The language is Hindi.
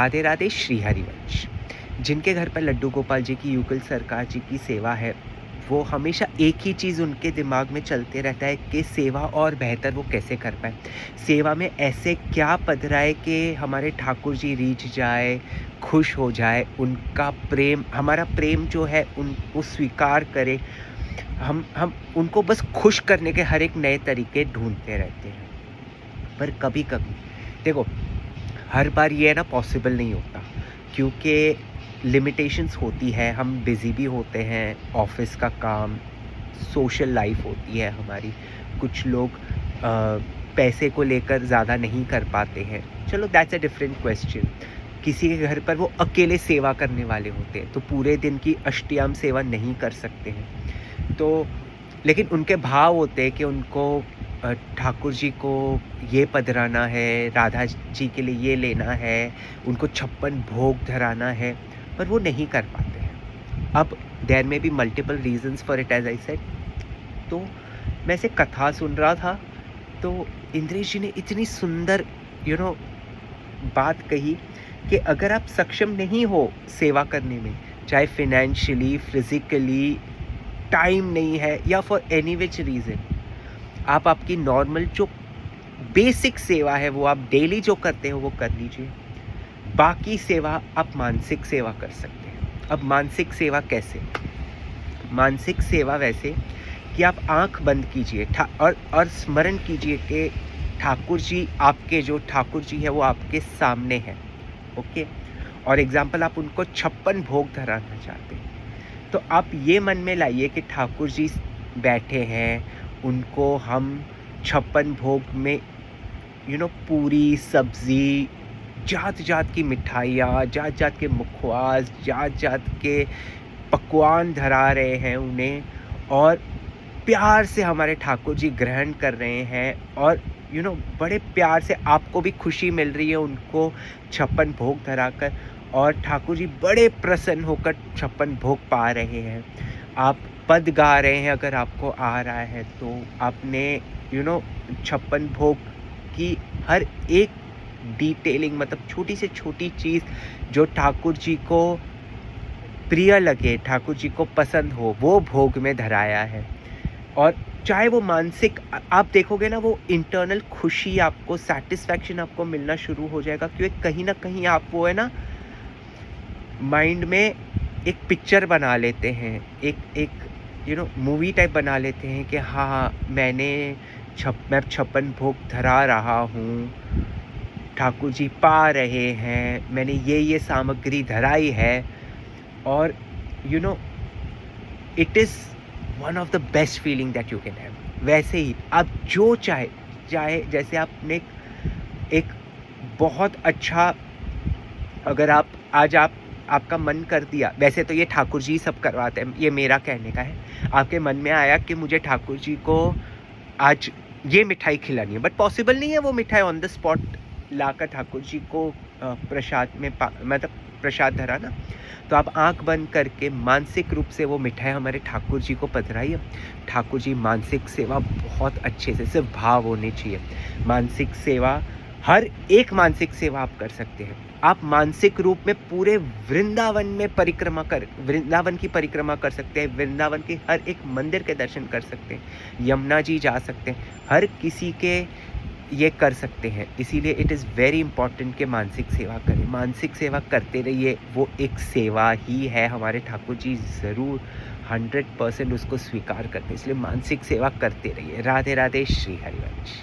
राधे राधे श्री हरिवंश। जिनके घर पर लड्डू गोपाल जी की, युगल सरकार जी की सेवा है, वो हमेशा एक ही चीज़ उनके दिमाग में चलते रहता है कि सेवा और बेहतर वो कैसे कर पाए। सेवा में ऐसे क्या पधराए कि हमारे ठाकुर जी रीझ जाए, खुश हो जाए, उनका प्रेम, हमारा प्रेम जो है उनको स्वीकार करे। हम उनको बस खुश करने के हर एक नए तरीके ढूंढते रहते हैं। पर कभी कभी देखो, हर बार ये है ना पॉसिबल नहीं होता, क्योंकि लिमिटेशंस होती है। हम बिज़ी भी होते हैं, ऑफिस का काम, सोशल लाइफ होती है हमारी। कुछ लोग पैसे को लेकर ज़्यादा नहीं कर पाते हैं, चलो दैट्स अ डिफरेंट क्वेश्चन। किसी के घर पर वो अकेले सेवा करने वाले होते हैं, तो पूरे दिन की अष्टयाम सेवा नहीं कर सकते हैं। तो लेकिन उनके भाव होते हैं कि उनको ठाकुर जी को ये पधराना है, राधा जी के लिए ये लेना है, उनको 56 भोग धराना है, पर वो नहीं कर पाते हैं। अब there may be multiple reasons for it, as I said. तो मैं ऐसे कथा सुन रहा था, तो इंद्रेश जी ने इतनी सुंदर बात कही कि अगर आप सक्षम नहीं हो सेवा करने में, चाहे फिनेंशियली, फिजिकली, टाइम नहीं है, या फॉर एनी विच रीज़न, आप आपकी नॉर्मल जो बेसिक सेवा है वो आप डेली जो करते हो वो कर लीजिए। बाकी सेवा आप मानसिक सेवा कर सकते हैं। अब मानसिक सेवा कैसे? मानसिक सेवा वैसे कि आप आंख बंद कीजिए और स्मरण कीजिए कि ठाकुर जी, आपके जो ठाकुर जी है वो आपके सामने है। ओके, और एग्जाम्पल, आप उनको 56 भोग धराना चाहते हैं, तो आप ये मन में लाइए कि ठाकुर जी बैठे हैं, उनको हम 56 भोग में पूरी सब्जी, जात जात की मिठाइयाँ, जात जात के मुखवास, जात जात के पकवान धरा रहे हैं उन्हें, और प्यार से हमारे ठाकुर जी ग्रहण कर रहे हैं, और बड़े प्यार से आपको भी खुशी मिल रही है उनको 56 भोग धराकर, और ठाकुर जी बड़े प्रसन्न होकर 56 भोग पा रहे हैं। आप पद गा रहे हैं, अगर आपको आ रहा है तो आपने 56 भोग की हर एक डिटेलिंग, मतलब छोटी से छोटी चीज़ जो ठाकुर जी को प्रिय लगे, ठाकुर जी को पसंद हो, वो भोग में धराया है। और चाहे वो मानसिक, आप देखोगे ना, वो इंटरनल खुशी, आपको सेटिस्फैक्शन आपको मिलना शुरू हो जाएगा, क्योंकि कहीं ना कहीं आप वो है ना माइंड में एक पिक्चर बना लेते हैं, एक मूवी टाइप बना लेते हैं कि हाँ, मैं 56 भोग धरा रहा हूँ, ठाकुर जी पा रहे हैं, मैंने ये सामग्री धराई है, और it is one of the best feeling that you can have. वैसे ही आप जो चाहे जैसे आपने एक बहुत अच्छा, अगर आपका मन कर दिया, वैसे तो ये ठाकुर जी सब करवाते हैं, ये मेरा कहने का है। आपके मन में आया कि मुझे ठाकुर जी को आज ये मिठाई खिलानी है, बट पॉसिबल नहीं है वो मिठाई ऑन द स्पॉट लाकर ठाकुर जी को प्रसाद में मतलब प्रसाद धराना। तो आप आंख बंद करके मानसिक रूप से वो मिठाई हमारे ठाकुर जी को पधराइए। ठाकुर जी मानसिक सेवा बहुत अच्छे से, सिर्फ भाव होने चाहिए। मानसिक सेवा, हर एक मानसिक सेवा आप कर सकते हैं। आप मानसिक रूप में पूरे वृंदावन की परिक्रमा कर सकते हैं, वृंदावन के हर एक मंदिर के दर्शन कर सकते हैं, यमुना जी जा सकते हैं, हर किसी के ये कर सकते हैं। इसीलिए इट इज़ वेरी इंपॉर्टेंट कि मानसिक सेवा करें, मानसिक सेवा करते रहिए। वो एक सेवा ही है, हमारे ठाकुर जी ज़रूर 100% उसको स्वीकार करते हैं, इसलिए मानसिक सेवा करते रहिए। राधे राधे श्री हरिवंश।